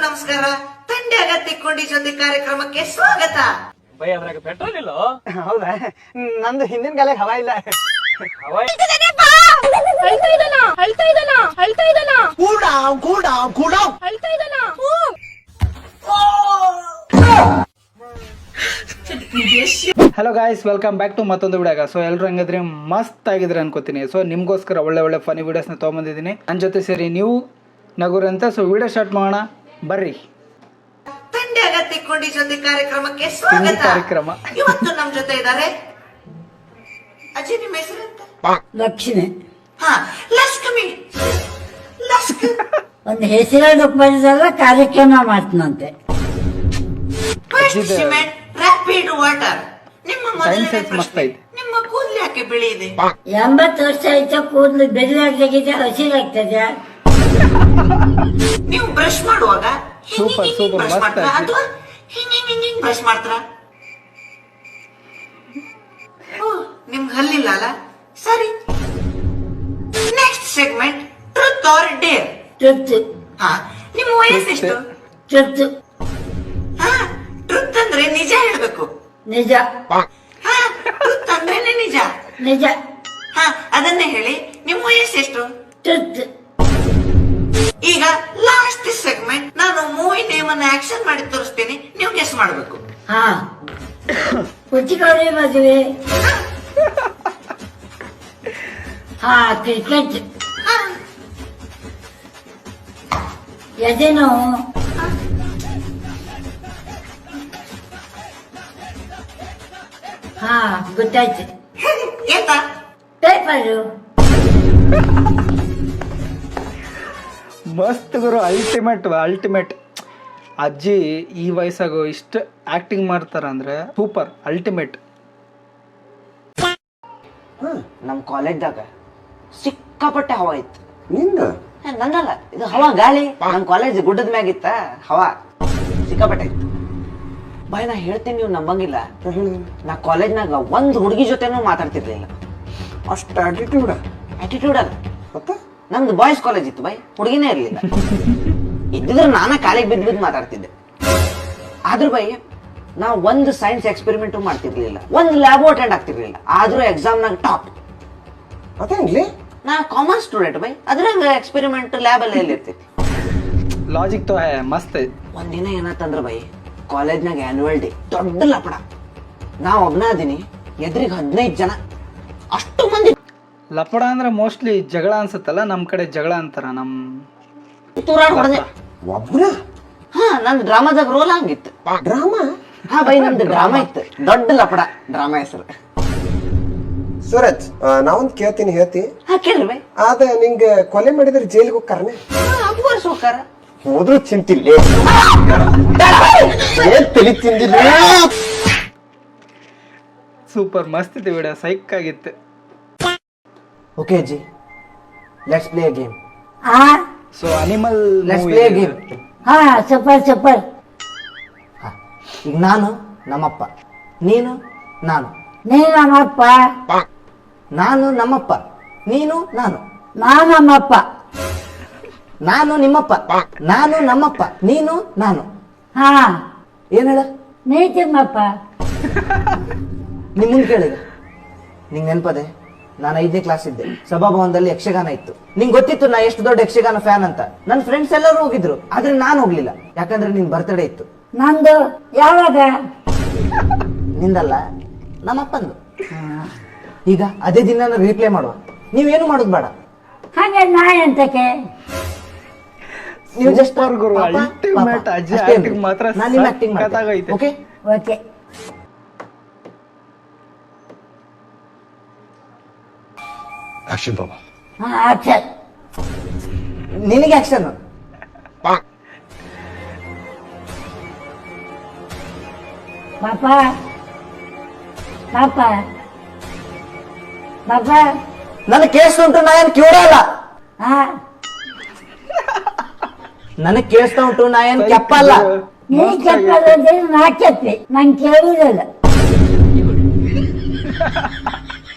ನಮಸ್ಕಾರ. ತಂಡೆ ಅಗತ್ಯ ಕೊಂಡಿ ಜೊತೆ ಕಾರ್ಯಕ್ರಮಕ್ಕೆ ಸ್ವಾಗತ. ಬೈ ಅದ್ರಾಗ ಪೆಟ್ರೋಲ್ ಇಲ್ಲ. ಹೌದಾ? ನಂದು ಹಿಂದಿನ ಕಾಲ ಹವಾ ಇಲ್ಲ. Hello guys, welcome back to ಮತ್ತೊಂದು ವಿಡಿಯೋಗ. ಸೊ ಎಲ್ಲರೂ ಹೆಂಗಿದ್ರೆ ಮಸ್ತ್ ಆಗಿದ್ರೆ ಅನ್ಕೋತೀನಿ. ಸೊ ನಿಮ್ಗೋಸ್ಕರ ಒಳ್ಳೆ ಫನಿ ವಿಡಿಯೋಸ್ನ ತೊಗೊಂಬಂದಿದ್ದೀನಿ. ನನ್ನ ಜೊತೆ ಸೇರಿ ನೀವು ನಗುರಂತೆ. ಸೊ ವಿಡಿಯೋ ಸ್ಟಾರ್ಟ್ ಮಾಡೋಣ ಬರ್ರಿ. ತಂಡೆ ಅಗತ್ಯ ಕೊಂಡಿ ಜೊತೆ ಕಾರ್ಯಕ್ರಮಕ್ಕೆ ಸ್ವಾಗತ. ಕಾರ್ಯಕ್ರಮ ಇವತ್ತು ನಮ್ ಜೊತೆ ಇದ್ದಾರೆ ಅಜಯ್. ನಿಮ್ಮ ಹೆಸರಂತ? ಲಕ್ಷ್ಮಿ. ಹಾ, ಲಕ್ಷ್ಮಿ. ಒಂದು ಹೆಸರು ಬಂದಿದ್ದಲ್ಲ, ಕಾರ್ಯಕ್ರಮ ಮಾಡ್ತನಂತೆ. Cement rapid water. ನಿಮ್ಮ ಮೊದಲನೇ ಸೆನ್ಸ್ ಮಸ್ತ್ ಪ್ರಶ್ನೆ, ಐತೆ. ನಿಮ್ಮ ಕೂದಲು ಯಾಕೆ ಬಿಳಿ ಇದೆ? 80 ವರ್ಷ ಆಯ್ತಾ ಕೂದಲು ಬೆಳ್ಳಾಗಿದೆ, ಹಸಿರಾಗ್ತದೆ. ನೀವು ಬ್ರಷ್ ಮಾಡುವಾಗ ಸೂಪರ್ ಬ್ರಷ್ ಮಸ್ತ್ ಮಾಡ್ತಾರಾ ಆಯ್ತು. ಅಥವಾ ಹಿಂಗ್ ಬ್ರಷ್ ಮಾಡ್ತಾರಾ? ನಿಮ್ಗೆ ಹಲ್ಲಿಲ್ಲ ಅಲ್ಲ? ಸರಿ. Next segment, truth or dare. Truth. ಹಾ, ನಿಮ್ಮ ವಯಸ್ಸೆಷ್ಟು? ಟ್ರುತ್. ಹಾ, ಟ್ರುತ್ ಅಂದ್ರೆ ನಿಜ ಹೇಳ್ಬೇಕು. ನಿಜ. ಹಾ, ಟ್ರುತ್ ಅಂದ್ರೇನೆ ನಿಜ. ನಿಜ. ಹಾ, ಅದನ್ನೇ ಹೇಳಿ. ನಿಮ್ಮ ವಯಸ್ಸೆಷ್ಟು? ಟ್ರುತ್. ಈಗ ಲಾಸ್ಟ್ ಸೆಗ್ಮೆಂಟ್, ನಾನು ಮೂವಿ ನೇಮ್ ಅನ್ನ ಆಕ್ಷನ್ ಮಾಡಿ ತೋರಿಸ್ತೀನಿ, ನೀವು ಗೆಸ್ ಮಾಡ್ಬೇಕು. ಹಾ, ಕುಚಿಕೋಳಿ ಮದುವೆ. ಹಾ, ಕ್ರಿಕೆಟ್. ಹಾ, ಎದೆ ನೋವು. ಹಾ, ಗೊತ್ತಾಯ್ತು. ಎಂತ? ಪೇಪರು. ಮಸ್ತ್ ಗುರು, ಅಲ್ಟಿಮೇಟ್. ಅಜ್ಜಿ ಈ ವಯಸ್ಸಾಗೋ ಇಷ್ಟ ಆಕ್ಟಿಂಗ್ ಮಾಡ್ತಾರ ಅಂದ್ರೆ ಸೂಪರ್, ಅಲ್ಟಿಮೇಟ್. ನಮ್ ಕಾಲೇಜ್ದಾಗ ಸಿಕ್ಕಾಪಟ್ಟೆ ಹವಾ ಇತ್ತು. ನಿಂದ ನನ್ನಲ್ಲ, ಇದು ಹವಾ ಗಾಳಿ. ನಮ್ ಕಾಲೇಜ್ ಗುಡ್ಡದ ಮ್ಯಾಗಿತ್ತ, ಹವಾ ಸಿಕ್ಕಾಪಟ್ಟೆ ಇತ್ತು. ಬಾಯ್, ನಾ ಹೇಳ್ತೀನಿ, ನೀವು ನಂಬಂಗಿಲ್ಲ. ನಾ ಕಾಲೇಜ್ನಾಗ ಒಂದ್ ಹುಡುಗಿ ಜೊತೆನೂ ಮಾತಾಡ್ತಿರ್ಲಿಲ್ಲ. ಅಷ್ಟ ಆಟಿಟ್ಯೂಡ್ ಆಟಿಟ್ಯೂಡ್ ಅಲ್ಲ, ಮತ್ತೆ ನಮ್ದು ಬಾಯ್ಸ್ ಕಾಲೇಜ್ ಇತ್ತು ಬಾಯ್, ಹುಡುಗಿನೇ ಇರ್ಲಿಲ್ಲ. ಇದ್ದಿದ್ರೆ ನಾನ ಕಾಲಿಗೆ ಬಿದ್ದು ಮಾತಾಡ್ತಿದ್ದೆ. ಆದ್ರೂ ಬೈ, ನಾ ಒಂದು ಸೈನ್ಸ್ ಎಕ್ಸ್ಪೆರಿಮೆಂಟ್ ಮಾಡ್ತಿರ್ಲಿಲ್ಲ, ಒಂದು ಲ್ಯಾಬ್ ಅಟೆಂಡ್ ಆಗ್ತಿರ್ಲಿಲ್ಲ. ಆದ್ರೂ ಎಕ್ಸಾಮ್ ನಾಗ ಟಾಪ್. ಅದೇ ಹೆಂಗ್ಲಿ? ನಾ ಕಾಮರ್ಸ್ ಸ್ಟೂಡೆಂಟ್ ಬೈ, ಅದ್ರಾಗ ಎಕ್ಸ್ಪೆರಿಮೆಂಟ್ ಲ್ಯಾಬ್ ಅಲ್ಲಿ ಎಲ್ಲಿ ಇರ್ತೈತಿ. ಲಾಜಿಕ್ ತೋ ಹೈ, ಮಸ್ತ್ ಐತಿ. ಒಂದಿನ ಏನತ್ತಂದ್ರ ಬೈ, ಕಾಲೇಜ್ನಾಗ ಆನ್ಯುವಲ್ ಡೇ, ದೊಡ್ಡ ಲಪಡ. ನಾ ಒಬ್ನ ಅದೀನಿ, ಎದ್ರಿಗೆ 15 ಜನ, ಅಷ್ಟು ಮಂದಿ. ಲಪಡ ಅಂದ್ರೆ ಮೋಸ್ಟ್ಲಿ ಜಗಳ ಅನ್ಸತ್ತಲ್ಲ, ನಮ್ ಕಡೆ ಜಗಳ ಅಂತಾರ. ನಮ್ ತೂರಾಡ್ ಹೊಡೆದೆ. ಒಬ್ರ ಹಾ, ನಂದು ಡ್ರಾಮಾದಾಗ ರೋಲ್ ಹಂಗಿತ್ತು. ಡ್ರಾಮಾ? ಹಾ ಬೈ, ನಮ್ದು ಡ್ರಾಮಾ ಇತ್ತು, ದೊಡ್ಡ ಲಪಡ. ಡ್ರಾಮಾ ಹೆಸರು ಸೂರಜ್, ನಾವೊಂದ್ ಕೇಳ್ತೀನಿ, ಹೇಳ್ತಿ? ಹಾ ಕೇಳ್ರಿ ಬೈ. ಅದ ನಿಂಗ ಕೊಲೆ ಮಾಡಿದ್ರೆ ಜೈಲಿಗೆ ಹೋಗ್ತಾರನೆ? ಅಫ್ಕೋರ್ಸ್ ಹೋಗ್ತಾರ. ಹೋದ್ರು ಚಿಂತಿಲ್ಲ, ಏನ್ ತಲಿ ತಿಂದಿಲ್ಲ. ಸೂಪರ್ ಮಸ್ತ್ ಇದೆ ವಿಡಿಯೋ, ಸೈಕ್ ಆಗಿತ್ತು. Okay ji, let's play a game. Ah, so animal let's play a game. ಹಾ, ಸೂಪರ್. ಈಗ ನಾನು ನಮ್ಮಪ್ಪ, ನೀನು ನಾನು. ನೀ ನಮ್ಮಪ್ಪ, ನಾನು ನಮ್ಮಪ್ಪ, ನೀನು ನಾನು. ನಾ ನಮ್ಮಪ್ಪ. ನಾನು ನಿಮ್ಮಪ್ಪ, ನಾನು ನಮ್ಮಪ್ಪ, ನೀನು ನಾನು. ಹಾ, ಏನ್ ಹೇಳ? ನೀ ತಿಮ್ಮಪ್ಪ. ನಿಮ್ ಮುಂದೆ ಕೇಳಿದ. ನಿಂಗ್ ನೆನ್ಪದೆ, ನಾನು 5ನೇ ಕ್ಲಾಸ್ ಇದ್ದೆ, ಸಭಾಭವನದಲ್ಲಿ ಯಕ್ಷಗಾನ ಇತ್ತು. ನಿಂಗ್ ಗೊತ್ತಿತ್ತು ನಾ ಎಷ್ಟು ದೊಡ್ಡ ಯಕ್ಷಗಾನ ಫ್ಯಾನ್ ಅಂತ. ನನ್ನ ಫ್ರೆಂಡ್ಸ್ ಎಲ್ಲರೂ ಹೋಗಿದ್ರು, ಆದ್ರೆ ನಾನು ಹೋಗ್ಲಿಲ್ಲ, ಯಾಕಂದ್ರೆ ನಿನ್ ಬರ್ತ್ಡೇ ಇತ್ತು. ನಂದು ಯಾವಾಗ? ನಿಂದಲ್ಲ, ನಮ್ಮಪ್ಪಂದು. ಈಗ ಅದೇ ದಿನ ರೀಪ್ಲೇ ಮಾಡುವ. ನೀವೇನು ಮಾಡೋದು ಬೇಡ, ಹಾಗೆ ನಾ ಎಂತಕ್ಕೆ? ನೀವು ಜಸ್ಟ್ Super ಗುರು, ultimate ಅಜ್ಜಿ acting ಮಾತ್ರ ಆಕ್ಟಿಂಗ್ ಸಖತ್ತಾಗೈತೆ. ಓಕೆ? ಓಕೆ. ಆಕ್ಷನ್ ಬಾಬಾ. ಹಾ, ಆಕ್ಷನ್. ನಿನಗೆ ಆಕ್ಷನ್. ಪಾಪ. ನನಗೆ ಕೇಳಿಸ್ತಾ ಉಂಟು, ನಾ ಏನ್ ಕ್ಯೂರ ಅಲ್ಲ. ಹಾ, ನನಗೆ ಕೇಳಿಸ್ತಾ ಉಂಟು, ನಾ ಏನ್ ಕೆಪ್ಪ ಅಲ್ಲ. ನೀ ಕೆಪ್ಪದಂದ್ರೆ ನಾ ಕೆಪ್ಪೆ, ನಂಗೆ ಕೇಳುವುದಿಲ್ಲ.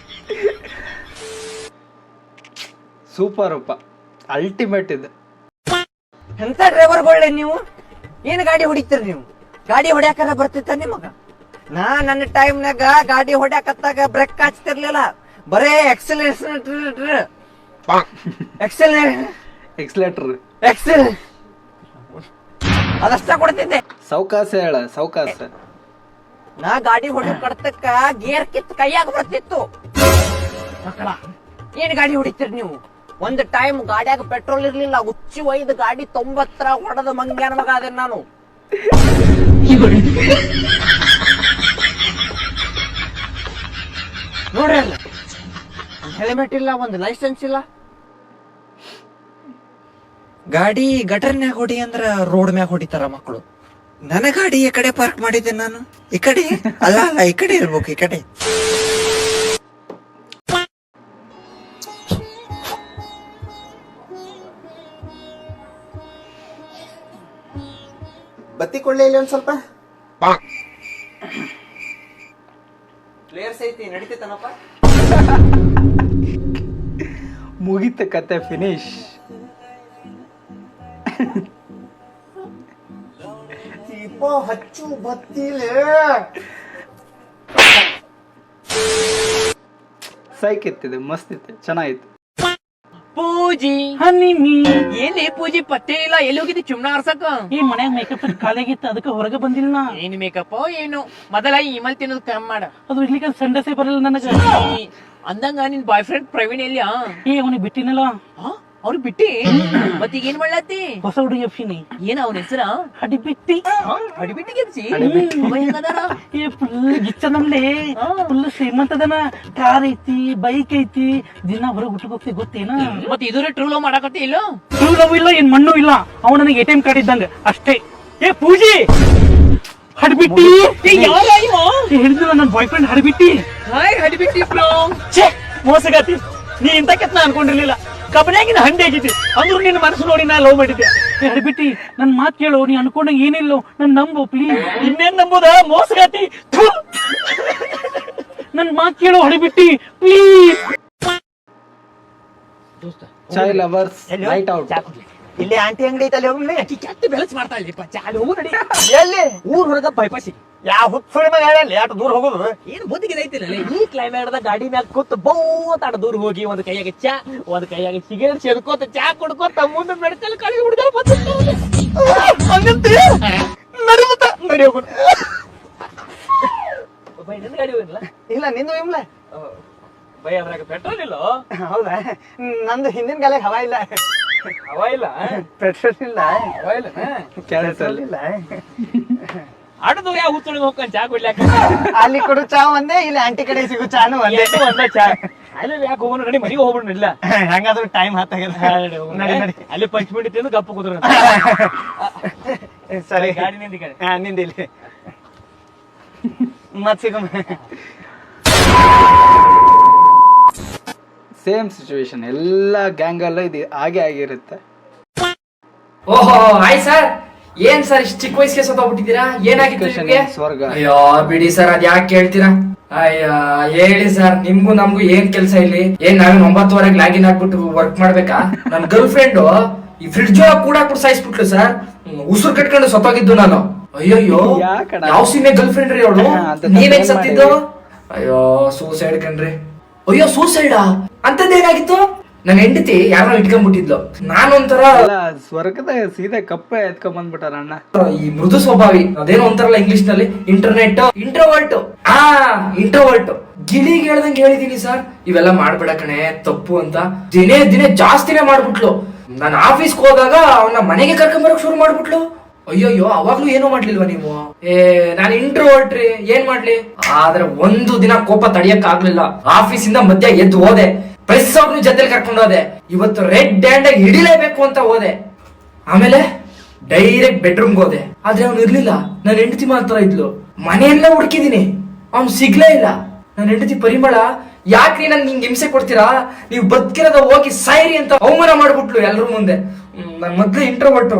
ಸೂಪರ್ ಅಪ್ಪ, ಅಲ್ಟಿಮೇಟ್ ಇದೆ. ಎಂತ ಡ್ರೈವರ್ಗಳೇ ನೀವು? ಏನ್ ಗಾಡಿ ಹೊಡಿತೀರಿ ನೀವು? ಗಾಡಿ ಹೊಡ್ಯಾಕಾರ ಬರ್ತಿತ್ತ ನಿಮಗ? ನಾ ನನ್ನ ಟೈಮ್ನಾಗ ಗಾಡಿ ಹೊಡ್ಯಾಕತ್ತಾಗ ಬ್ರೇಕ್ ಹಚ್ತಿರ್ಲಿಲ್ಲ, ಬರೇ ಎಕ್ಸೆಲ್ ಅದಷ್ಟ ಕೊಡ್ತಿದ್ದೆ. ಸಾವ್ಕಾಸ ಹೇಳ, ಸಾವ್ಕಾಸ. ನಾ ಗಾಡಿ ಹೊಡಿ ಕಡ್ತಕ್ಕ ಗೇರ್ ಕಿತ್ ಕೈಯಾಗ ಬರ್ತಿತ್ತು. ಮಕ್ಕಳ ಏನ್ ಗಾಡಿ ಹೊಡಿತೀರಿ ನೀವು? ಒಂದ್ ಟೈಮ್ ಗಾಡಿಯಾಗ ಪೆಟ್ರೋಲ್ ಇರ್ಲಿಲ್ಲ, ಹುಚ್ಚಿ ಒಯ್ದು ಗಾಡಿ 90 ಹೊಡೆದ ಮಂಗ್ಯಾನ ಮಗ ಅದೇನ್ ನಾನು. ನೋಡ್ರಿ ಅಲ್ಲ, ಹೆಲ್ಮೆಟ್ ಇಲ್ಲ, ಒಂದು ಲೈಸೆನ್ಸ್ ಇಲ್ಲ. ಗಾಡಿ ಗಟರ್ನ್ಯಾಗ ಹೊಡಿ ಅಂದ್ರ ರೋಡ್ ಮ್ಯಾಗ ಹೊಡಿತಾರ ಮಕ್ಕಳು. ನನ್ನ ಗಾಡಿ ಈ ಕಡೆ ಪಾರ್ಕ್ ಮಾಡಿದ್ದೆ ನಾನು. ಈ ಕಡೆ ಅಲ್ಲ ಅಲ್ಲ, ಈ ಕಡೆ ಇರ್ಬೇಕು, ಈ ಕಡೆ. ಬತ್ತಿ ಕೊಳ್ಳೆ ಇಲ್ಲ ಒಂದ್ ಸ್ವಲ್ಪ. ಪ್ಲೇಯರ್ಸ್ ಐತಿ, ನಡೀತೈತನಪ್ಪ. ಮುಗಿತ ಕತೆ, ಫಿನಿಶ್. ದೀಪ ಹಚ್ಚು ಬತ್ತಿಲೆ. ಸೈಕ್ ಇತ್ತಿದೆ, ಮಸ್ತ್ ಇತ್ತು, ಚೆನ್ನಾಗಿತ್ತು. ಪೂಜಿ ಏನೇ ಪೂಜಿ ಪತ್ತೆ ಇಲ್ಲ, ಎಲ್ಲಿ ಹೋಗಿದ್ದಿ ಚುಮ್ನ ಆರ್ಸಕ? ಈ ಮನ್ಯಾಗ ಮೇಕಪ್ ಖಾಲಿಯಾಗಿತ್ತು, ಅದಕ್ಕೆ ಹೊರಗೆ ಬಂದಿಲ್ಲ ನಾ. ಏನ್ ಮೇಕಪ್ ಏನು? ಮೊದಲ ಇಮಲ್ ತಿನ್ನೋದು ಕಮ್ಮಿ ಮಾಡ. ಅದು ಇರ್ಲಿಕ್ಕೆ ಸಂಡಸೆ ಬರಲ್ಲ ನನಗ. ಅಂದಂಗ ನಿನ್ ಬಾಯ್ ಫ್ರೆಂಡ್ ಪ್ರವೀಣ್ ಎಲ್ಲಿ? ಏ ಅವನಿಗೆ ಬಿಟ್ಟಿನಲ್ಲ, ಅವ್ರು ಬಿಟ್ಟಿ ಮತ್ತೀಗ ಏನ್ ಮಾಡ್ಲತ್ತಿ? ಹೊಸ ಹುಡುಗಿ ಅಪ್ಸಿನಿ. ಏನ ಅವನ ಹೆಸರ? ಅಡಿಬಿಟ್ಟಿ. ಅಡಿಬಿಟ್ಟಿ ಗೆಲ್ಸಿ ಏ ಫುಲ್ ಗಿಚ್ಚನಲ್ಲೇ, ಫುಲ್ ಶ್ರೀಮಂತ ಅದನ. ಕಾರ್ ಐತಿ, ಬೈಕ್ ಐತಿ, ದಿನ ಹೊರಗೆ ಹುಟ್ಟಕ್ ಹೋಗ್ತಿ, ಗೊತ್ತೇನ? ಮತ್ತೆ ಇದ್ರ ಟ್ರೂ ಲವ್ ಮಾಡಕತ್ತಿ ಇಲ್ಲ? ಟ್ರೂ ಲವ್ ಇಲ್ಲ, ಏನ್ ಮಣ್ಣು ಇಲ್ಲ. ಅವ ನನಗೆ ATM ಕಾರ್ಡ್ ಇದ್ದಂಗ ಅಷ್ಟೇ. ಏ ಪೂಜಿ, ಹಡ್ಬಿಟ್ಟಿ ಹೇಳಿದ್ನಲ್ಲ ನನ್ನ ಬಾಯ್ ಫ್ರೆಂಡ್ ಹಡ್ಬಿಟ್ಟಿ. ಹಾಯ್ ಹಡಿಬಿಟ್ಟಿ ಬ್ರೋ. ಛೇ ಮೋಸಗಾತಿ, ನೀ ಇಂತ ಕೆತ್ತ ಅನ್ಕೊಂಡಿರ್ಲಿಲ್ಲ. ಕಬ್ಬನ್ಯಾಗಿನ ಹಂಡೆ ಆಗಿದ್ದಿ ಅಂದ್ರು ನಿನ್ನ ಮನಸ್ಸು ನೋಡಿ ನಾ ಲವ್ ಮಾಡಿದ್ದೆ. ಹಡ್ಬಿಟ್ಟಿ, ನನ್ ಮಾತ್ ಕೇಳು, ನೀ ಅನ್ಕೊಂಡಂಗ ಏನಿಲ್ಲೋ, ನನ್ ನಂಬು ಪ್ಲೀಸ್. ಇನ್ನೇನ್ ನಂಬೋದ ಮೋಸಗಾತಿ? ನನ್ ಮಾತ್ ಕೇಳು ಹಡಿಬಿಟ್ಟಿ, please. Chai lovers right out. ಇಲ್ಲಿ ಆಂಟಿ ಅಂಗಡಿ ಐತಲ್ಲಿ ಹೋಗ್ಲಿ. ಕೆಟ್ಟ ಬೆಳಸ್ ಮಾಡ್ತಾ ಇಲ್ಲಿಪ್ಪ. ಚಾಲು ಹೋಗು ನಡಿ. ಎಲ್ಲಿ? ಊರ್ ಹೊರಗ ಬೈಪಾಸಿ. ಯಾವ ಹುಚ್ಚುಳಿ ಮಗ ಹೇಳಿ ಅಷ್ಟು ದೂರ ಹೋಗುದು? ಏನ್ ಬುದ್ಧಿಗೆ ಐತಿಲ್ಲ ಈ ಕ್ಲೈಮೇಟ್ ಗಾಡಿ ಮ್ಯಾಗ ಕೂತ್ ಬಹುತಾಡ ದೂರ ಹೋಗಿ ಒಂದ್ ಕೈಯಾಗ ಚಾ, ಒಂದ್ ಕೈಯಾಗ ಸಿಗರೇಟ್ ಸೇದ್ಕೋತ ಚಾ ಕುಡ್ಕೋತ ಮುಂದೆ ಮೆಡಿಕಲ್ ಕಾಲೇಜ್ ಹುಡುಗ ನಡಿ ಹೋಗೋಣ. ಬೈ ನಿನ್ನ ಗಾಡಿ ಹೋಗಿಲ್ಲ? ಇಲ್ಲ, ನಿಂದು ಇಲ್ಲ. ಬೈ ಅದ್ರಾಗ ಪೆಟ್ರೋಲ್ ಇಲ್ಲ. ಹೌದಾ? ನಂದು ಹಿಂದಿನ ಕಾಲ ಹವಾ ಇಲ್ಲ. ಹವಾ ಇಲ್ಲ, ಪೆಟ್ರೋಲ್ ಇಲ್ಲ, ಹವಾ ಇಲ್ಲ. ಪೆಟ್ರೋಲ್ ಇಲ್ಲ. ಆಟದ ಯಾವ ಹುಚ್ಚೊಳಗೆ ಹೋಗ್ಕೊಂಡ್ ಚಾ ಕುಡ್ಲಾಕ? ಅಲ್ಲಿ ಕೊಡು ಚಾ ಒಂದೇ, ಇಲ್ಲಿ ಆಂಟಿ ಕಡೆ ಸಿಗು ಚಾನು ಒಂದೇ. ಒಂದ ಚಾ ಅಲ್ಲಿ ಯಾಕೆ ಹೋಗೋಣ? ನಡಿ ಮನೆಗೆ ಹೋಗ್ಬಿಡ್. ಇಲ್ಲ ಹಂಗಾದ್ರೂ ಟೈಮ್ ಹತ್ತಾಗಿದೆ. ಅಲ್ಲಿ ಪಂಚಮಿಡಿ ತಿಂದು ಗಪ್ಪ ಕೂತ್ರ. ಸರಿ, ಗಾಡಿ ನಿಂದ ಕಡೆ. ನಿಂದ ಇಲ್ಲಿ ಮತ್ ಸಿಗಮ್ಮ. ಸೇಮ್ ಸಿಚುವೇಶನ್, ಎಲ್ಲ ಗ್ಯಾಂಗ್ ಅಲ್ಲ ಇದು ಹಾಗೆ ಆಗಿರುತ್ತೆ. ಓಹೋ ಹಾಯ್ ಸರ್, ಏನ್ ಸರ್ ಇಷ್ಟು ಚಿಕ್ಕ ವಯಸ್ಸಿಗೆ ಸತ್ತೋಗ್ಬಿಟ್ಟಿದ್ದೀರಾ? ಏನಾಗಿತ್ತು ನಿಮ್ಗೆ? ಸ್ವರ್ಗ. ಅಯ್ಯೋ ಬಿಡಿ ಸರ್, ಅದ್ ಯಾಕೆ ಕೇಳ್ತೀರಾ? ಅಯ್ಯ ಹೇಳಿ ಸರ್, ನಿಮ್ಗೂ ನಮ್ಗೂ ಏನ್ ಕೆಲ್ಸ ಇಲ್ಲಿ? ಏನ್ ನಾವ್ 9:30 ಲಾಗಿನ್ ಆಗ್ಬಿಟ್ಟು ವರ್ಕ್ ಮಾಡ್ಬೇಕಾ? ನನ್ ಗರ್ಲ್ ಫ್ರೆಂಡ್ ಈ ಫ್ರಿಡ್ಜ್ ಕೂಡ ಸಾಯಿಸ್ಬಿಟ್ಲು ಸರ್. ಉಸಿರು ಕಟ್ಕೊಂಡು ಸತ್ತೋಗಿದ್ದು ನಾನು. ಅಯ್ಯಯ್ಯೋ, ಯಾಕಣ್ಣ? ಯಾವ ಸೀಮೆ ಗರ್ಲ್ ಫ್ರೆಂಡ್ ರೀ ಅವಳು? ಅಂತ ನೀವೇನ್ ತಪ್ಪೇನ್ ಸತ್ತಿದ್ದು? ಅಯ್ಯೋ ಸೂಸೈಡ್ ಕಣ್ರಿ. ಅಯ್ಯೋ ಸೂಸೈಡಾ? ಅಂತದ್ದೇನಾಗಿತ್ತು? ನನ್ನ ಹೆಂಡತಿ ಯಾರನ್ನ ಇಟ್ಕೊಂಡ್ಬಿಟ್ಟಿದ್ಲು. ನಾನೊಂಥರ ಎಲ್ಲ ಸ್ವರ್ಗದ ಸೀದಾ ಕಪ್ಪೆ ಎತ್ಕೊಂಡ್ ಬಂದ್ಬಿಟ್ಟಾರ ಅಣ್ಣ. ಈ ಮೃದು ಸ್ವಭಾವಿ, ಅದೇನೋ ಒಂಥರಲ್ಲ ಇಂಗ್ಲಿಷ್ ನಲ್ಲಿ ಇಂಟ್ರೋವರ್ಟ್. ಇಂಟ್ರೋವರ್ಟ್ ಗಿಳಿಗೆ ಹೇಳ್ದಂಗೆ ಹೇಳಿದೀನಿ ಸರ್, ಇವೆಲ್ಲ ಮಾಡ್ಬೇಡ ಕಣೆ ತಪ್ಪು ಅಂತ. ದಿನೇ ದಿನೇ ಜಾಸ್ತಿನೇ ಮಾಡ್ಬಿಟ್ಲು. ನಾನು ಆಫೀಸ್ಗೆ ಹೋದಾಗ ಅವನ್ನ ಮನೆಗೆ ಕರ್ಕೊಂಡ್ ಬರಕ್ ಶುರು ಮಾಡ್ಬಿಟ್ಲು. ಅಯ್ಯೋಯ್ಯೋ, ಅವಾಗ್ಲೂ ಏನೋ ಮಾಡ್ಲಿಲ್ವಾ ನೀವು? ನಾನು ಇಂಟ್ರೋವರ್ಟ್ ರೀ, ಏನ್ ಮಾಡ್ಲಿ? ಆದ್ರೆ ಒಂದು ದಿನ ಕೋಪ ತಡಿಯಕ್ ಆಗ್ಲಿಲ್ಲ. ಆಫೀಸಿಂದ ಮಧ್ಯ ಎದ್ದು ಹೋದೆ, ಪ್ರೆಸ್ ಅವ್ರನ್ನ ಜೊತೆಲಿ ಕರ್ಕೊಂಡು ಹೋದೆ. ಇವತ್ತು ರೆಡ್ ಹ್ಯಾಂಡ್ ಆಗಿ ಹಿಡಿಲೇಬೇಕು ಅಂತ ಹೋದೆ. ಆಮೇಲೆ ಡೈರೆಕ್ಟ್ ಬೆಡ್ರೂಮ್ಗೆ ಹೋದೆ. ಆದ್ರೆ ಅವ್ನು ಇರ್ಲಿಲ್ಲ. ನನ್ನ ಹೆಂಡತಿ ಮಾತ್ರ ಇದ್ಲು. ಮನೆಯೆಲ್ಲ ಹುಡುಕಿದೀನಿ, ಅವ್ನು ಸಿಗ್ಲೇ ಇಲ್ಲ. ನನ್ನ ಹೆಂಡತಿ ಪರಿಮಳ, ಯಾಕ್ರಿ ನನ್ಗೆ ಹಿಂಗ್ ಹಿಂಸೆ ಕೊಡ್ತೀರಾ? ನೀವು ಬದುಕಿರೋದ ಹೋಗಿ ಸಾಯಿರಿ ಅಂತ ಅವಮಾನ ಮಾಡ್ಬಿಟ್ಲು ಎಲ್ರ ಮುಂದೆ. ನನ್ ಮೊದ್ಲು ಇಂಟ್ರೋವರ್ಟು,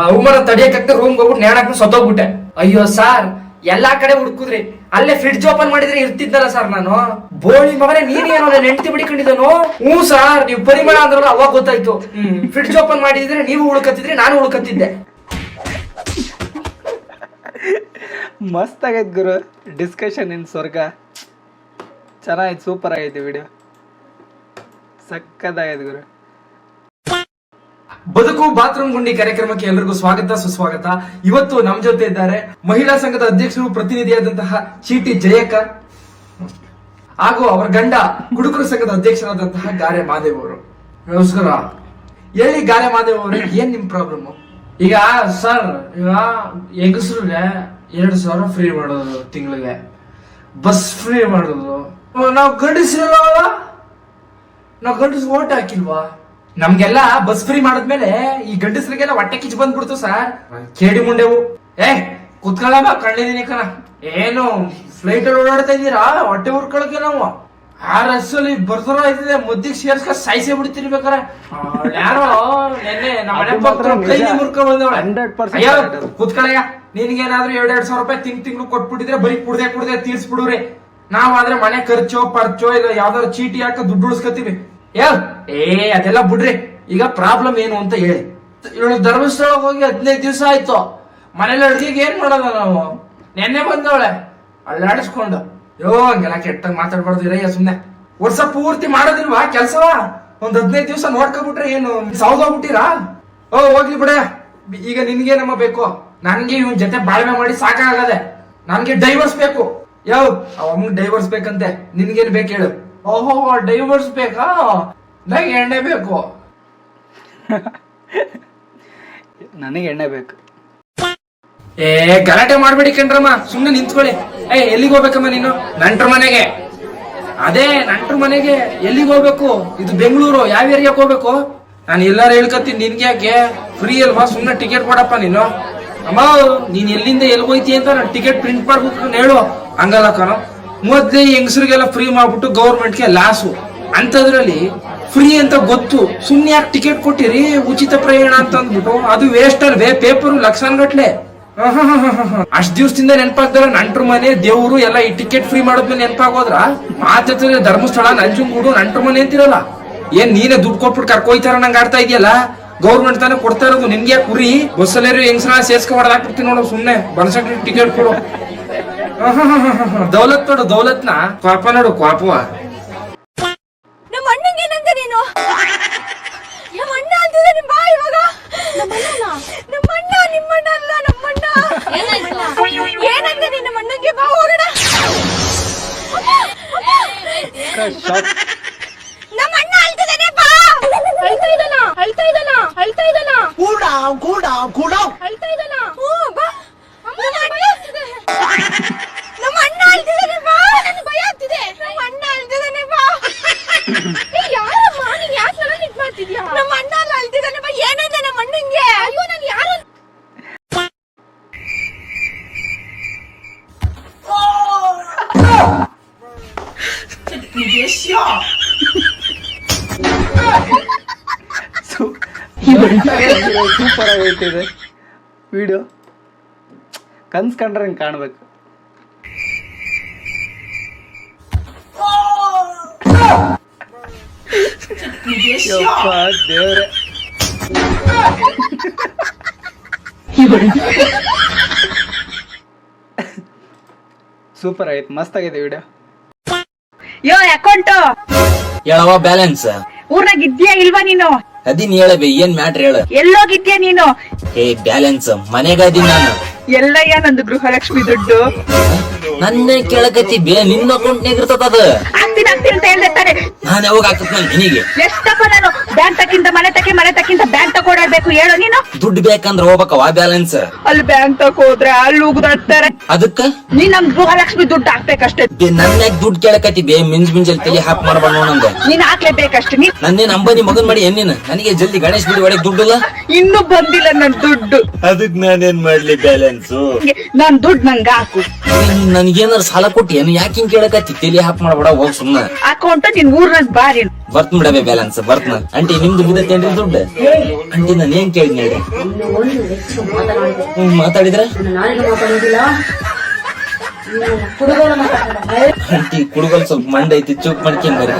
ಅವಮಾನ ತಡಿಯಕ್ಕಾಗ್ತದೆ ರೂಮ್ಗೆ ಹೋಗ್ಬಿಟ್ಟು ನೇಣಾಕ್ ಸತ್ತೋಗ್ಬಿಟ್ಟೆ. ಅಯ್ಯೋ ಸಾರ್, ಎಲ್ಲಾ ಕಡೆ ಹುಡುಕುದ್ರಿ, ಅಲ್ಲೇ ಫ್ರಿಡ್ಜ್ ಓಪನ್ ಮಾಡಿದ್ರೆ ಇರ್ತಿದ್ದಲ್ಲ ಸರ್ ನಾನು. ಬೋಳಿ ಮಗನೇ, ನೀನೇನೋ ನನ್ನ ಹೆಂಡತಿ ಬಿಡಿಕೊಂಡಿದ್ದನು? ಹ್ಞೂ ಸಾರ್, ನೀವು ಪರಿಮಳ ಅಂದ್ರಲ್ಲ ಅವಾಗ ಗೊತ್ತಾಯ್ತು. ಫ್ರಿಡ್ಜ್ ಓಪನ್ ಮಾಡಿದ್ರೆ ನೀವು ಹುಡುಕತ್ತಿದ್ರಿ, ನಾನು ಹುಡುಕತ್ತಿದ್ದೆ. ಮಸ್ತ್ ಆಗೈತೆ ಗುರು, ಡಿಸ್ಕಷನ್ ಇನ್ ಸ್ವರ್ಗ. ಚೆನ್ನಾಗಿತ್ತು, ಸೂಪರ್ ಆಗೈತೆ ವಿಡಿಯೋ, ಸಕ್ಕತ್ತಾಗೈತೆ ಗುರು. ಬದುಕು ಬಾತ್ರೂಮ್ ಗುಂಡಿ ಕಾರ್ಯಕ್ರಮಕ್ಕೆ ಎಲ್ಲರಿಗೂ ಸ್ವಾಗತ ಸುಸ್ವಾಗತ. ಇವತ್ತು ನಮ್ ಜೊತೆ ಇದ್ದಾರೆ ಮಹಿಳಾ ಸಂಘದ ಅಧ್ಯಕ್ಷರು ಪ್ರತಿನಿಧಿಯಾದಂತಹ ಚೀಟಿ ಜಯಕ್ಕ ಹಾಗೂ ಅವರ ಗಂಡ ಕುಡುಕರ ಸಂಘದ ಅಧ್ಯಕ್ಷರಾದಂತಹ ಗಾರೆ ಮಾದೇವ್ ಅವರು. ನಮಸ್ಕಾರ. ಹೇಳಿ ಗಾರೆ ಮಾದೇವ್ ಅವರೇ, ಏನ್ ನಿಮ್ ಪ್ರಾಬ್ಲಮ್? ಈಗ ಸರ್, ಈಗ ಹೆಂಗಸ್ರಿಗೆ 2,000 ಫ್ರೀ ಮಾಡೋದು, ತಿಂಗಳಿಗೆ ಬಸ್ ಫ್ರೀ ಮಾಡೋದು. ನಾವು ಗಂಡಸ್ರಲ್ಲ, ನಾವು ಗಂಡಸ್ ಓಟ್ ಹಾಕಿಲ್ವಾ? ನಮ್ಗೆಲ್ಲ ಬಸ್ ಫ್ರೀ ಮಾಡಿದ್ಮೇಲೆ ಈ ಗಂಡಸ್ರಿಗೆಲ್ಲ ಹೊಟ್ಟೆ ಕಿಚ್ಚು ಬಂದ್ಬಿಡ್ತು ಸರ್. ಕೇಳಿ ಮುಂಡೆವು, ಕುತ್ಕೊಳ್ಳಮ್ಮ, ಕಣ್ಣಿದೀನಿ ಕಣ. ಏನು ಫ್ಲೈಟ್ ಅಲ್ಲಿ ಓಡಾಡ್ತಾ ಇದ್ದೀರಾ? ಹೊಟ್ಟೆ ಉರ್ಕೊಳಕ್ಕೆ ನಾವು RS ಅಲ್ಲಿ ಬರ್ತಾರ ಇದ್ದಿದೆ, ಮುದ್ದಿಗೆ ಸೇರ್ಸ್ಕ ಸಾಯಿಸೇ ಬಿಡ್ತೀರಿ ಬೇಕಾರೆ. ಯಾರೋ ನೆನ್ನೆ ನಮ್ಮ ಮನೆ ಪಕ್ಕ ಮುರ್ಕೊಂಡ್ ಬಂದವಳೆ. 100% ಕುತ್ಕೊಳ್ಳಯ್ಯ, ನಿನ್ಗೇನಾದ್ರೂ 2,000 ರೂಪಾಯಿ ತಿಂಗಳು ಕೊಟ್ಬಿಟ್ಟಿದ್ರೆ ಬರೀ ಕುಡ್ದೆ ತೀರ್ಸ್ಬಿಡುವ್ರಿ. ನಾವಾದ್ರೆ ಮನೆ ಖರ್ಚೋ ಪರ್ಚೋ ಇಲ್ಲ ಯಾವ್ದಾದ್ರು ಚೀಟಿ ಹಾಕ ದುಡ್ಡು ಉಳಿಸ್ಕೊತೀವಿ. ಅದೆಲ್ಲ ಬಿಡ್ರಿ. ಈಗ ಪ್ರಾಬ್ಲಮ್ ಏನು ಅಂತ ಹೇಳಿ. ಇವಳು ಧರ್ಮಸ್ಥಳ ಹೋಗಿ 15 ದಿವಸ ಆಯ್ತು. ಮನೇಲಿ ಅಡ್ಗೆಗೆ ಏನ್ ಮಾಡೋದ ನಾವು? ನೆನ್ನೆ ಬಂದವಳೆ ಅಲ್ಲಾಡಿಸ್ಕೊಂಡು. ಹಂಗೆಲ್ಲ ಕೆಟ್ಟಾಗ ಮಾತಾಡ್ಬಾರ್ದು ಇರಯ್ಯ, ಸುಮ್ನೆ. ವರ್ಷ ಪೂರ್ತಿ ಮಾಡೋದಿಲ್ವಾ ಕೆಲ್ಸವ? ಒಂದ್ 15 ದಿವಸ ನೋಡ್ಕೊಬಿಟ್ರೆ ಏನು ಸೌದೋಗ್ಬಿಟ್ಟಿರಾ? ಹೋಗ್ಲಿ ಬಿಡ. ಈಗ ನಿನ್ಗೆ ನಮ್ಮ ಬೇಕು? ನನ್ಗೆ ಇವನ್ ಜೊತೆ ಬಾಳ್ವೆ ಮಾಡಿ ಸಾಕಾಗದೆ. ನನ್ಗೆ ಡೈವರ್ಸ್ ಬೇಕು. ಅಮ್ಮಗ್ ಡೈವರ್ಸ್ ಬೇಕಂತೆ. ನಿನ್ಗೇನ್ ಬೇಕು ಹೇಳು? ಓಹೋ, ಡೈವರ್ಸ್ ಬೇಕಾ? ನಂಗೆ ಎಣ್ಣೆ ಬೇಕು. ನನಗೆ ಎಣ್ಣೆ ಬೇಕು. ಗಲಾಟೆ ಮಾಡ್ಬೇಡಿ ಕಣ್ರಮ್ಮ, ಸುಮ್ನೆ ನಿಂತ್ಕೊಳ್ಳಿ. ಎಲ್ಲಿಗೆ ಹೋಗ್ಬೇಕಮ್ಮ ನೀನು? ನಂಟ್ರ ಮನೆಗೆ. ಅದೇ ನಂಟ್ರ ಮನೆಗೆ ಎಲ್ಲಿಗೆ ಹೋಗ್ಬೇಕು? ಇದು ಬೆಂಗಳೂರು, ಯಾವ ಏರಿಯಾಕ್ ಹೋಗ್ಬೇಕು? ನಾನು ಎಲ್ಲಾರು ಹೇಳ್ಕತ್ತೀನಿ, ನಿನ್ಗೆ ಯಾಕೆ? ಫ್ರೀ ಅಲ್ವಾ, ಸುಮ್ನೆ ಟಿಕೆಟ್ ಕೊಡಪ್ಪ ನೀನು. ಅಮ್ಮ, ನೀನ್ ಎಲ್ಲಿಂದ ಎಲ್ಲಿ ಹೋಯ್ತಿ ಅಂತ ನಾನು ಟಿಕೆಟ್ ಪ್ರಿಂಟ್ ಮಾಡ್ಬೇಕು ಹೇಳು. ಹಂಗಲ್ಲ ಕಣೋ, ಮೊದ್ಲೇ ಹೆಂಗಸರಿಗೆಲ್ಲ ಫ್ರೀ ಮಾಡ್ಬಿಟ್ಟು ಗೌರ್ಮೆಂಟ್ಗೆ ಲಾಸು. ಅಂತದ್ರಲ್ಲಿ ಫ್ರೀ ಅಂತ ಗೊತ್ತು, ಸುಮ್ನೆ ಯಾಕೆ ಟಿಕೆಟ್ ಕೊಟ್ಟಿರಿ? ಉಚಿತ ಪ್ರಯಾಣ ಅಂತ ಅಂದ್ಬಿಟ್ಟು ಅದು ವೇಸ್ಟ್ ಅಲ್ವೇ? ಪೇಪರ್ ಲಕ್ಷಾನ್ಗಟ್ಲೆ. ಅಷ್ಟ್ ದಿವ್ಸದಿಂದ ನೆನಪಾಗ್ದಾರ ನಂಟ್ರ ಮನೆ, ದೇವ್ರು ಎಲ್ಲ ಈ ಟಿಕೆಟ್ ಫ್ರೀ ಮಾಡೋದ್ಮೇಲೆ ನೆನಪಾಗೋದ್ರ? ಮಾತಾಡ್ತಾರೆ ಧರ್ಮಸ್ಥಳ, ನಂಜನಗೂಡು, ನಂಟ್ರ ಮನೆ ಅಂತಿರಲ್ಲ. ಏನ್ ನೀನೇ ದುಡ್ಡು ಕೊಟ್ಬಿಟ್ಟು ಕರ್ಕೊಯ್ತಾರ ನಂಗೆ ಆಡ್ತಾ ಇದೆಯಲ್ಲ? ಗೌರ್ಮೆಂಟ್ ತಾನೇ ಕೊಡ್ತಾ ಇರೋದು. ನಿನ್ಗೆ ಕುರಿ ಬಸ್ಸಲ್ಲಿ ಹೆಂಗ್ಸರ ಸೇರ್ಸ್ಕ ಹೊಡೆದಾಕ್ಬಿಡ್ತೀನಿ ನೋಡು. ಸುಮ್ನೆ ಬನ್ಸಕ್ ಟಿಕೆಟ್ ಕೊಡು. ದೌಲತ್ ನೋಡು, ದೌಲತ್ನ ಕ್ವಾಪ ನೋಡು, ಕ್ವಾಪವ. ನಮ್ಮ ಅಣ್ಣಂಗೆ ಏನಂತ ನೀನು? ನಮ್ಮ ಅಣ್ಣ ಅಂತಿದ್ರೆ ನಿಮ್ ಬಾ ಇವಾಗ. ನಮ್ಮ ಅಣ್ಣ ನಿಮ್ಮಣ್ಣ ಅಲ್ಲ, ನಮ್ಮಣ್ಣ. ಏನಂತ ನೀನು ನಮ್ಮ ಅಣ್ಣಂಗೆ? ಬಾ ಹೋಗೋಣ. ನಮ್ಮ ಅಣ್ಣ ಅಳ್ತಿದ್ದಾನೆ, ಬಾ. ಅಳ್ತಾ ಇದ್ದಾನ. ಕೂಡ ಅಳ್ತಾ ಇದ್ದಾನ. ಬಾ. ನಮ್ಮ ಅಣ್ಣ ಅಳ್ತಿದ್ದಾನೆ, ಬಾ. ನನಗೆ ಭಯ ಆಗ್ತಿದೆ. ನಮ್ಮ ಅಣ್ಣ ಅಳ್ತಿದ್ದಾನೆ, ಬಾ. ಯಾರಮ್ಮ ನೀನ್? ಯಾಕೆ ನನ್ನ ಇದ್ ಮಾಡ್ತಿದ್ಯಾ? ನಮ್ಮ ಅಣ್ಣ ಅಲ್ಲ ಅಳ್ತಿದ್ದಾನೆ, ಬಾ. ಏನಂದೆ ನಮ್ಮ ಅಣ್ಣಂಗೆ? ಅಯ್ಯೋ, ನಾನು ಯಾರು? ಸೂಪರ್ ಆಗೈತೆ ವಿಡಿಯೋ. ಕನ್ಸ್ಕೊಂಡ್ರೆ ಹಿಂಗೆ ಕಾಣ್ಬೇಕು. ದೇವ್ರೆ, ಸೂಪರ್ ಆಗೈತೆ, ಮಸ್ತ್ ಆಗೈತೆ ವಿಡಿಯೋ. ಅಕೌಂಟ್ ಹೇಳವ ಬ್ಯಾಲೆನ್ಸ್ ಊರ್ನಾಗ ಇದ್ಯಾ ಇಲ್ವಾ ನೀನು? ಅದಿನ್ ಹೇಳಬೆ, ಏನ್ ಮ್ಯಾಟ್ರ್ ಹೇಳ. ಎಲ್ಲೋಗಿದ್ಯಾ ನೀನು? ಬ್ಯಾಲೆನ್ಸ್ ಮನೆಗ ಅದೀನಿ ನಾನು. ಎಲ್ಲಯ್ಯ ನಂದು ಗೃಹಲಕ್ಷ್ಮಿ ದುಡ್ಡು? ನನ್ನೇ ಕೇಳಕತ್ತಿ ಬೇ, ನಿನ್ನ ಅಕೌಂಟ್ನಾಗ ಇರ್ತದ ಅದು. ಆಗ್ತೀನಿ ಅಂತ ಹೇಳ್ದೆ ತಾನೆ. ನಾನ್ ಯಾವಾಗ ಹಾಕತ್ ನನ್ ನಿನಗೆ? ಎಷ್ಟಪ್ಪ ನಾನು ಬ್ಯಾಂಕ್ ತಕ್ಕಿಂತ ಮನೆ ತಕ್ಕಿಂತ ಬ್ಯಾಂಕ್ ತಗೊಡಬೇಕು ಹೇಳು ನೀನು? ದುಡ್ಡು ಬೇಕಂದ್ರ ಹೋಗ್ಬೇಕವ ಬ್ಯಾಲೆನ್ಸ್. ಅಲ್ಲಿ ಬ್ಯಾಂಕ್ ತಕೋದ್ರೆ ಅಲ್ಲಿ ಉಗ್ದಾಡ್ತಾರೆ. ಅದಕ್ಕ ನೀನ್ ನಮ್ ಗೃಹಲಕ್ಷ್ಮಿ ದುಡ್ಡು ಹಾಕ್ಬೇಕಷ್ಟೇ. ನನ್ಯಾಗ ದುಡ್ಡು ಕೇಳಕತ್ತಿ ಬೇ? ಮಿಂಜಲ್ ತಲೆ ಹಾಕ್ ಮಾಡ್ಬಾರ ನೋಡಂಗ. ನೀನ್ ಹಾಕ್ಲೇಬೇಕಷ್ಟೇ. ನನ್ನೇನ್ ಅಂಬಾನಿ ಮಗನ್ ಮಾಡಿ ಏನಿನ? ನನಗೆ ಜಲ್ದಿ ಗಣೇಶ್ ಬಿಡಿ ಒಳಗೆ ದುಡ್ಡಿಲ್ಲ. ಇನ್ನೂ ಬಂದಿಲ್ಲ ನನ್ ದುಡ್ಡು. ಅದಕ್ ನಾನೇನ್ ಮಾಡ್ಲಿ ಬ್ಯಾಲೆನ್ಸ್? ನನ್ ದುಡ್ಡು ನಂಗ ಹಾಕು. ನನ್ಗೇನಾರ ಸಾಲ ಕೊಟ್ಟಿ ಏನು? ಯಾಕೆ ಹಿಂಗ್ ಕೇಳಕತ್ತಿ? ತಲೆ ಹಾಕ್ ಮಾಡ್ಬೇಡ, ಹೋಗ್ ಸುಮ್ನ. ಅಕೌಂಟ್ ನಿನ್ ಊರ್ನಾಗ ಬಾರಿ ಬರ್ತ್ ಬಿಡಬೇ ಬ್ಯಾಲೆನ್ಸ್. ಬರ್ತನ ಅಂಟಿ, ನಿಮ್ದು ಬಿದ್ದತ್ತೇನ್ರಿ ದುಡ್ಡು? ಅಂಟಿ ನಾನು ಏನ್ ಕೇಳಿದ್ನಿ ಹೇಳ್ರಿ? ಮಾತಾಡಿದ್ರ ಅಂಟಿ ಕುಡುಗಲ್ ಸ್ವಲ್ಪ ಮಂಡ ಐತಿ, ಚೂಕ್ ಮಾಡ್ಕೊಂಡ್ ಬರ್ರಿ.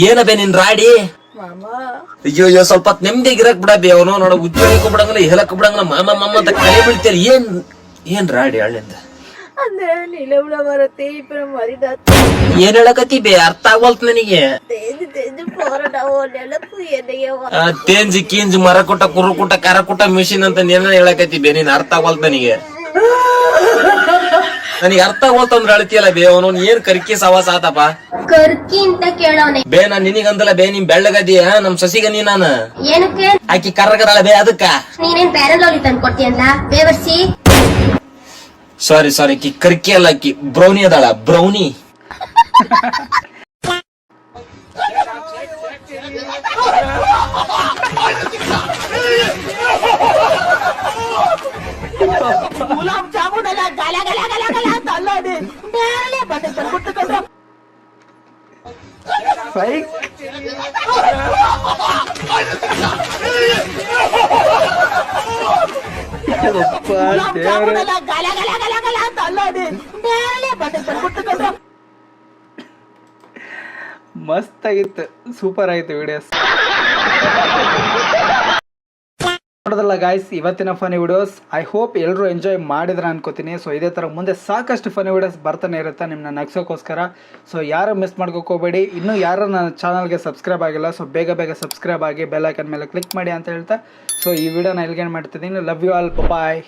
ಏನಬೇ ನಿನ್ ರಾಡಿ? ಅಯ್ಯೋ ಸ್ವಲ್ಪ ಹೊತ್ತು ನೆಮ್ಮದಿಯಾಗಿ ಇರಕ್ ಬಿಡಬಿ ಅವನು ನೋಡ ಉಜ್ಜೋಳಕ್ಕೂ ಬಿಡಂಗಿಲ್ಲ ಹೇಳಕ್ ಬಿಡಂಗಿಲ್ಲ ಮಾಮ ಮಾಮ ಅಂತ ಕೈ ಬೀಳ್ತೀರಿ ಏನ್ ರಾಡಿ ಹಳ್ಳಿಂದ ಅಂದ್ರೆ ನೀಲಬಳ ಬರುತ್ತೆ ಇಬ್ಬರ ಮರಿದ ಏನ್ ಹೇಳಕತ್ತಿ ಬೇ ಅರ್ಥ ಆಗವಲ್ತ ನನಗೆ ತೇಜು ತೇಜು ಪೋರಡ ನೆಲಕ್ಕೂ ಎದೆಯವ ತೇಂಜಿ ಕೀಂಜಿ ಮರ ಕುಟ್ಟ ಕುರು ಕುಟ್ಟ ಕರ ಕುಟ್ಟ ಮಿಷಿನ್ ಅಂತ ಏನ ಹೇಳಕತ್ತಿ ಬೇ ನೀನ್ ಅರ್ಥ ಆಗವಲ್ತ ನನಗೆ ಅರ್ಥ ಆಗವಲ್ತ ಅಂದ್ರೆ ಅಳ್ತಿಯಲ್ಲ ಬೇ ಅವನು ಏನ್ ಕರ್ಕಿ ಸವಾಸ ಆತಪ್ಪ ಕರ್ಕಿ ಅಂತ ಕೇಳವನೆ ಬೇ ನಾನ್ ನಿನಗಂದಲ್ಲ ಬೇ ನಿಮ್ ಬೆಳ್ಳಗದಿಯ ನಮ್ ಸಸಿಗ ನೀ ನಾನು ಏನಕ್ಕೆ ಆಕಿ ಕರ್ರಗದಾಳ ಬೇ ಅದಕ್ಕ ನೀನೇನ್ ಪ್ಯಾರಲೋಲಿ ತಂದ್ಕೊಡ್ತೀಯಂತ ಬೇವರ್ಸಿ ಸಾರಿ ಕಿ ಕರ್ಕಿ ಅಲ್ಲ ಅಕ್ಕಿ ಬ್ರೌನಿ ಅದಾಳ ಬ್ರೌನಿ ಗುಲಾಬ್ ಜಾಮೂನ್ ಅಲ್ಲ ಗಲ ಗಲ ಗಲ ಗಲ ಅಂತ ಅಲ್ಲೋಡಿ ಮೇಲೆ ಬಟ್ಟೆ ತಂದ್ಬಿಟ್ಟು ಕಸ ಫೈಕ್ ಗುಲಾಬ್ ಜಾಮೂನ್ ಅಲ್ಲ ಗಲ ಗಲ ಗಲ ಗಲ ಅಂತ ಅಲ್ಲೋಡಿ ಮೇಲೆ ಬಟ್ಟೆ ತಂದ್ಬಿಟ್ಟು ಕಸ ಮಸ್ತ್ ಆಗಿತ್ತು, ಸೂಪರ್ ಆಗಿತ್ತು ವಿಡಿಯೋಸ್. ನೋಡೋದಲ್ಲ ಗಾಯ್ಸ್ ಇವತ್ತಿನ ಫನಿ ವಿಡಿಯೋಸ್. ಐ ಹೋಪ್ ಎಲ್ಲರೂ ಎಂಜಾಯ್ ಮಾಡಿದ್ರ ಅನ್ಕೋತೀನಿ. ಸೊ ಇದೇ ಥರ ಮುಂದೆ ಸಾಕಷ್ಟು ಫನಿ ವಿಡಿಯೋಸ್ ಬರ್ತಾನೆ ಇರುತ್ತೆ ನಿಮ್ಮನ್ನ ನಗ್ಸೋಕ್ಕೋಸ್ಕರ. ಸೊ ಯಾರು ಮಿಸ್ ಮಾಡ್ಕೋಕ್ ಹೋಗಬೇಡಿ. ಇನ್ನೂ ಯಾರು ನನ್ನ ಚಾನಲ್ಗೆ ಸಬ್ಸ್ಕ್ರೈಬ್ ಆಗಿಲ್ಲ ಸೊ ಬೇಗ ಸಬ್ಸ್ಕ್ರೈಬ್ ಆಗಿ ಬೆಲ್ ಐಕನ್ ಮೇಲೆ ಕ್ಲಿಕ್ ಮಾಡಿ ಅಂತ ಹೇಳ್ತಾ ಸೊ ಈ ವಿಡಿಯೋನ ಎಲ್ಲಿಗೆ ಮಾಡ್ತಿದ್ದೀನಿ. Love you all, bye.